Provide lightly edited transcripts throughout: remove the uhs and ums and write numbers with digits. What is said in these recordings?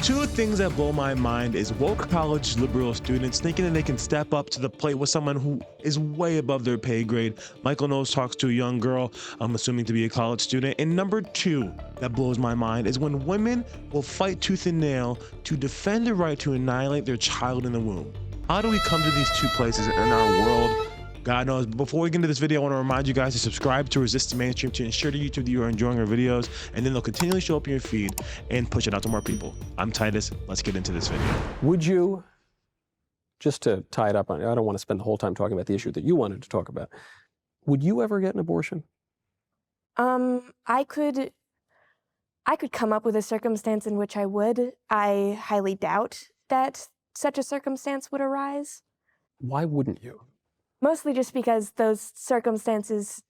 Two things that blow my mind is woke college liberal students thinking that they can step up to the plate with someone who is way above their pay grade. Michael Knowles talks to a young girl, I'm assuming to be a college student. And number two that blows my mind is when women will fight tooth and nail to defend the right to annihilate their child in the womb. How do we come to these two places in our world? God knows. Before we get into this video, I want to remind you guys to subscribe to Resist the Mainstream to ensure to YouTube that you are enjoying our videos, and then they'll continually show up in your feed and push it out to more people. I'm Titus. Let's get into this video. Would you, just to tie it up, I don't want to spend the whole time talking about the issue that you wanted to talk about. Would you ever get an abortion? I could come up with a circumstance in which I would. I highly doubt that such a circumstance would arise. Why wouldn't you? Mostly just because those circumstances,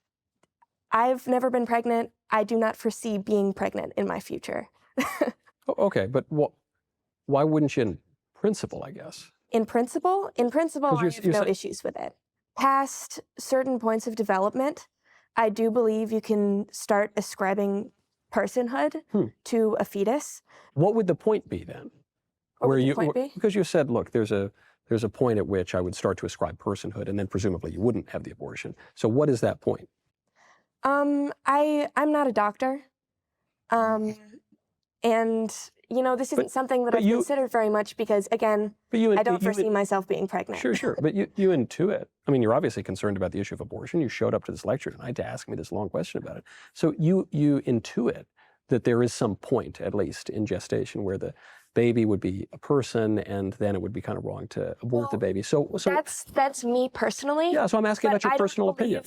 I've never been pregnant. I do not foresee being pregnant in my future. Okay, but why wouldn't you in principle, I guess? In principle, I have no issues with it. Past certain points of development, I do believe you can start ascribing personhood to a fetus. What would the point be then? Because you said, look, there's a point at which I would start to ascribe personhood, and then presumably you wouldn't have the abortion. So what is that point? I'm not a doctor. And, you know, this isn't something that I've considered very much because, again, I don't foresee myself being pregnant. Sure. But you intuit. I mean, you're obviously concerned about the issue of abortion. You showed up to this lecture tonight to ask me this long question about it. So you intuit that there is some point, at least, in gestation where the baby would be a person, and then it would be kind of wrong to abort the baby. So that's me personally. Yeah, so I'm asking about your personal opinion.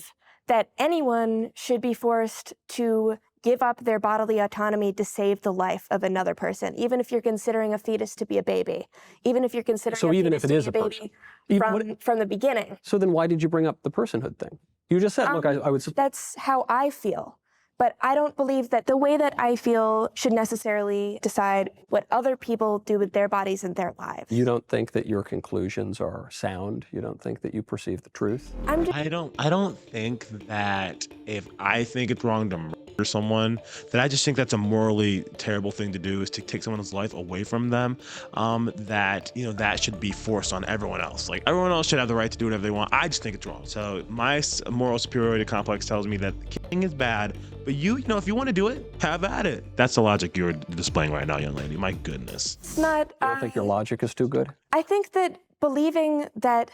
That anyone should be forced to give up their bodily autonomy to save the life of another person, even if you're considering a fetus to be a baby, even if you're considering a fetus to be a baby from the beginning. So then why did you bring up the personhood thing? You just said, look, I would... That's how I feel. But I don't believe that the way that I feel should necessarily decide what other people do with their bodies and their lives. You don't think that your conclusions are sound? You don't think that you perceive the truth? I don't think that if I think it's wrong to murder someone, that I just think that's a morally terrible thing to do, is to take someone's life away from them. That, you know, that should be forced on everyone else. Like, everyone else should have the right to do whatever they want. I just think it's wrong. So my moral superiority complex tells me that killing is bad. But you know, if you want to do it, have at it. That's the logic you're displaying right now, young lady. My goodness. It's not... You don't think your logic is too good? I think that believing that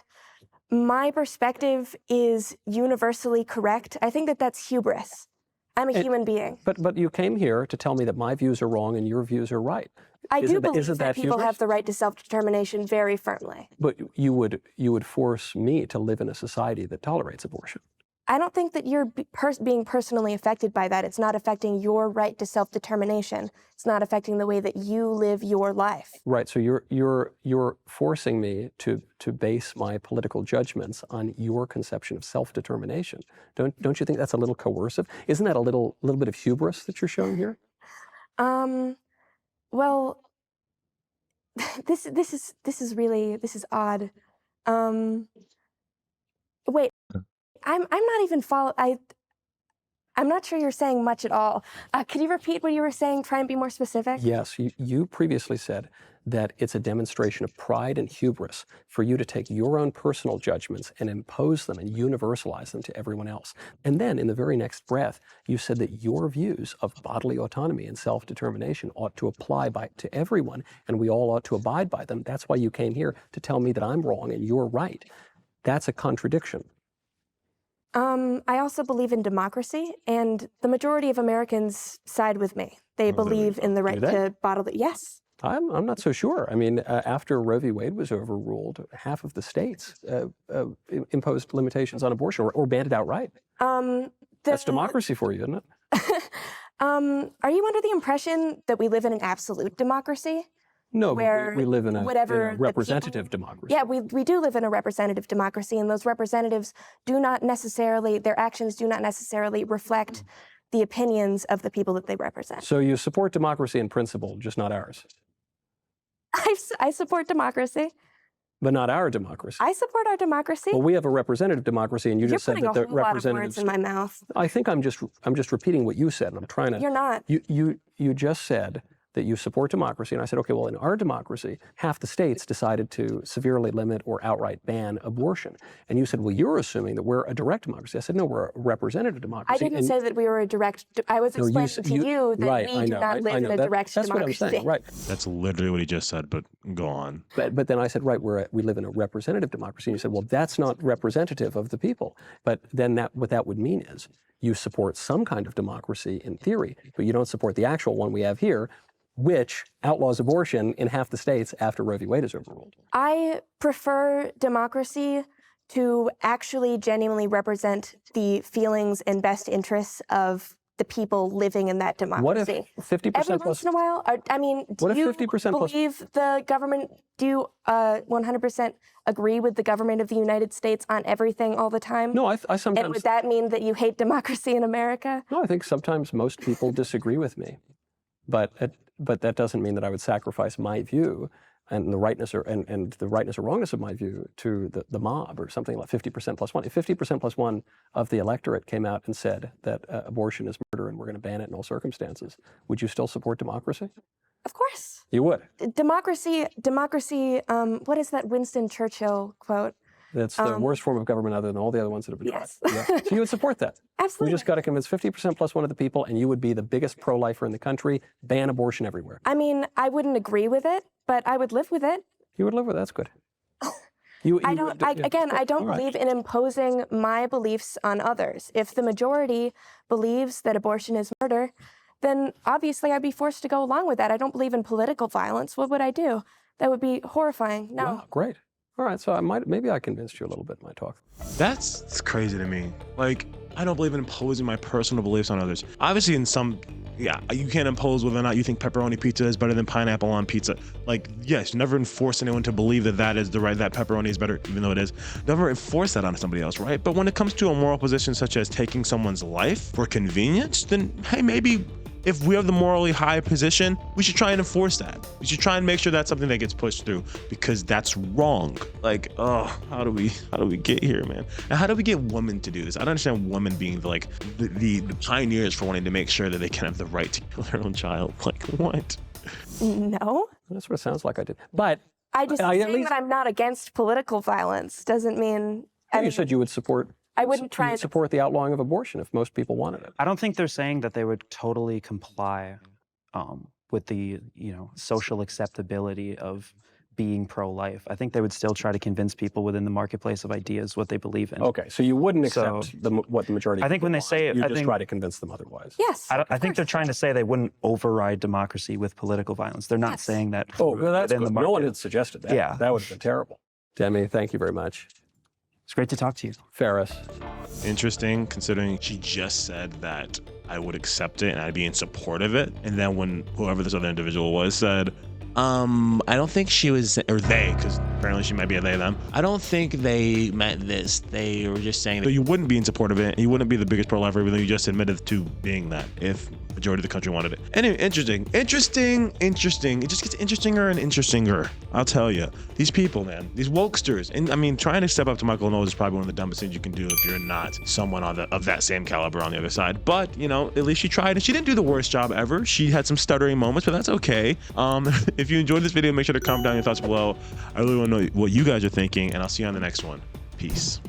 my perspective is universally correct, I think that that's hubris. I'm a human being. But you came here to tell me that my views are wrong and your views are right. I do believe that people have the right to self-determination very firmly. But you would force me to live in a society that tolerates abortion. I don't think that you're being personally affected by that. It's not affecting your right to self-determination. It's not affecting the way that you live your life. Right. So you're forcing me to base my political judgments on your conception of self-determination. Don't you think that's a little coercive? Isn't that a little bit of hubris that you're showing here? Well, this is odd. Wait. I'm not even I'm not sure you're saying much at all. Could you repeat what you were saying? Try and be more specific. Yes, you previously said that it's a demonstration of pride and hubris for you to take your own personal judgments and impose them and universalize them to everyone else. And then in the very next breath, you said that your views of bodily autonomy and self-determination ought to apply to everyone, and we all ought to abide by them. That's why you came here to tell me that I'm wrong and you're right. That's a contradiction. I also believe in democracy, and the majority of Americans side with me. They believe in the right to bodily... Yes. I'm not so sure. I mean, after Roe v. Wade was overruled, half of the states imposed limitations on abortion or banned it outright. That's democracy for you, isn't it? Are you under the impression that we live in an absolute democracy? No, but we live in a representative democracy. Yeah, we do live in a representative democracy, and those representatives do not necessarily, their actions do not necessarily reflect the opinions of the people that they represent. So you support democracy in principle, just not ours? I support democry. But not our democracy. I support our democracy. Well, we have a representative democracy, and you just said that the representatives... You're putting a whole lot of words in my mouth. I think I'm just repeating what you said, and I'm trying to... You're not. You just said that you support democracy. And I said, okay, well, in our democracy, half the states decided to severely limit or outright ban abortion. And you said, well, you're assuming that we're a direct democracy. I said, no, we're a representative democracy. I didn't say that we were a direct, I was explaining to you that right, we do not live in a direct that's democracy. That's what I'm saying, right. That's literally what he just said, but go on. But then I said, right, we live in a representative democracy. And you said, well, that's not representative of the people. But then what that would mean is you support some kind of democracy in theory, but you don't support the actual one we have here, which outlaws abortion in half the states after Roe v. Wade is overruled. I prefer democracy to actually genuinely represent the feelings and best interests of the people living in that democracy. What if 50% Every plus? once in a while, I mean, do you 50% believe the government, do you 100% agree with the government of the United States on everything all the time? No, I sometimes... And would that mean that you hate democracy in America? No, I think sometimes most people disagree with me. But that doesn't mean that I would sacrifice my view and the rightness or wrongness of my view to the mob or something like 50% plus one. If 50% plus one of the electorate came out and said that abortion is murder and we're going to ban it in all circumstances, would you still support democracy? Of course. You would. Democracy, what is that Winston Churchill quote? That's the worst form of government other than all the other ones that have been tried. Yeah. So you would support that. Absolutely. We just got to convince 50% plus one of the people, and you would be the biggest pro-lifer in the country, ban abortion everywhere. I mean, I wouldn't agree with it, but I would live with it. You would live with it. That's good. I don't believe in imposing my beliefs on others. If the majority believes that abortion is murder, then obviously I'd be forced to go along with that. I don't believe in political violence. What would I do? That would be horrifying. No. Wow, great. All right, so maybe I convinced you a little bit in my talk. That's crazy to me. Like, I don't believe in imposing my personal beliefs on others. Obviously, in some, you can't impose whether or not you think pepperoni pizza is better than pineapple on pizza. Like, yes, never enforce anyone to believe that that pepperoni is better, even though it is. Never enforce that on somebody else, right? But when it comes to a moral position such as taking someone's life for convenience, then hey, maybe if we have the morally high position, we should try and enforce that. We should try and make sure that's something that gets pushed through, because that's wrong. Like, oh, how do we get here, man? And how do we get women to do this? I don't understand women being the pioneers for wanting to make sure that they can have the right to kill their own child. Like, what? No. That's what it sounds like I did. But saying that I'm not against political violence doesn't mean. You said you would support. I wouldn't try and support the outlawing of abortion if most people wanted it. I don't think they're saying that they would totally comply with the social acceptability of being pro-life. I think they would still try to convince people within the marketplace of ideas what they believe in. Okay, so you wouldn't accept what the majority. I think when they say it, you just try to convince them otherwise. Yes. I think they're trying to say they wouldn't override democracy with political violence. They're not saying that. Oh, well, that's good. No one had suggested that. Yeah, that would have been terrible. Demi, thank you very much. It's great to talk to you. Ferris. Interesting, considering she just said that I would accept it and I'd be in support of it. And then when whoever this other individual was said, I don't think she was, or they, because apparently she might be a they, them. I don't think they meant this. They were just saying that you wouldn't be in support of it. And you wouldn't be the biggest pro-lifer, even though you just admitted to being that if majority of the country wanted it. Anyway, interesting. It just gets interestinger and interestinger. I'll tell you. These people, man, these wokesters. And I mean, trying to step up to Michael Knowles is probably one of the dumbest things you can do if you're not someone of that same caliber on the other side. But, at least she tried, and she didn't do the worst job ever. She had some stuttering moments, but that's okay. If you enjoyed this video, make sure to comment down your thoughts below. I really want to know what you guys are thinking, and I'll see you on the next one. Peace.